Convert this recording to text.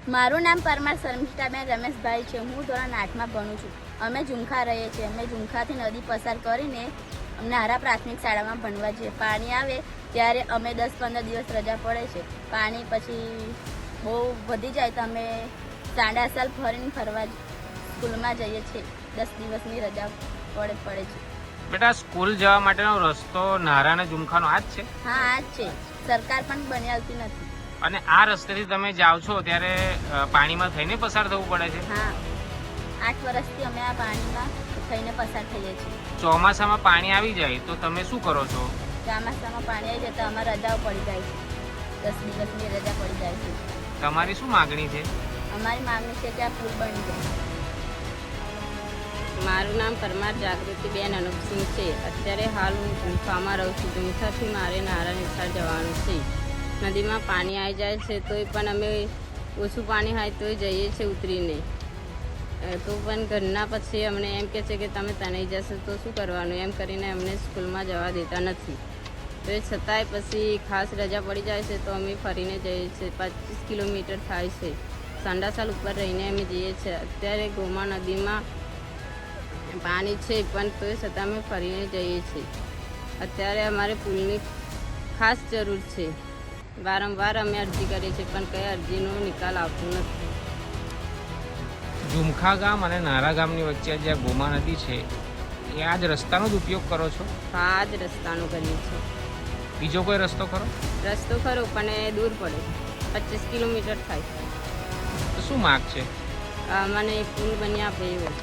મારું નામ પરમાર શર્મિષ્ઠાબેન રમેશભાઈ છે. હું ધોરણ 8માં ભણું છું. અમે ઝુમખા રહીએ છીએ. અમે ઝુમખાથી નદી પસાર કરીને અમને હારા પ્રાથમિક શાળામાં ભણવા જઈએ. પાણી આવે ત્યારે અમે 10-15 દિવસ રજા પડે છે. પાણી પછી બહુ વધી જાય તો અમે સાંડાસાલ ફરીને ફરવા સ્કૂલમાં જઈએ છીએ. 10 દિવસની રજા પડે છે. બેટા, સ્કૂલ જવા માટેનો રસ્તો નારા અને ઝુમખાનો આ જ છે? હા, આ જ છે. સરકાર પણ બની આવતી નથી. અને આ રસ્તેથી તમે જાઓ છો ત્યારે પાણીમાં થઈને પસાર થવું પડે છે? હા, 8 વર્ષથી અમે આ પાણીમાં થઈને પસાર થઈએ છીએ. ચોમાસામાં પાણી આવી જાય તો તમે શું કરો છો? ચોમાસામાં પાણી આવી જાય તો અમારે રજાઓ પડી જાય છે. 10 દિવસની રજા પડી જાય છે. તમારી શું માગણી છે? અમારી માંગણી છે કે આ પુલ બની જાય. મારું નામ પરમાર જાગૃતિબેન અનુપસિંહ છે. અત્યારે હાલ હું ઝુમખામાં રહું છું. ઝુમખાથી મારે નારા નિશાળ જવાનું છે. નદીમાં પાણી આવી જાય છે તોય પણ અમે ઓછું પાણી હોય તોય જઈએ છીએ ઉતરીને. તો પણ ઘરના પછી અમને એમ કહે છે કે તમે તણાઈ જશે તો શું કરવાનું, એમ કરીને અમને સ્કૂલમાં જવા દેતા નથી. તો એ છતાંય પછી ખાસ રજા પડી જાય છે તો અમે ફરીને જઈએ છીએ. 25 કિલોમીટર થાય છે. સાંડાસાલ ઉપર રહીને અમે જઈએ છીએ. અત્યારે ગોમા નદીમાં પાણી છે પણ તોય છતાં અમે ફરીને જઈએ છીએ. અત્યારે અમારે પુલની ખાસ જરૂર છે. વારંવાર અમે અરજી કરીએ છીએ પણ કંઈ અરજીનો નિકાલ આવતો નથી. ઝુમખા ગામ અને નારા ગામની વચ્ચે જે ગોમા નદી છે એ આ જ રસ્તાનો જ ઉપયોગ કરો છો? હા, આ જ રસ્તાનો કરીએ છીએ. બીજો કોઈ રસ્તો ખરો? રસ્તો ખરો પણ એ દૂર પડે. 25 કિલોમીટર થાય. તો શું માગ છે? મને પુલ બની આપે એવું.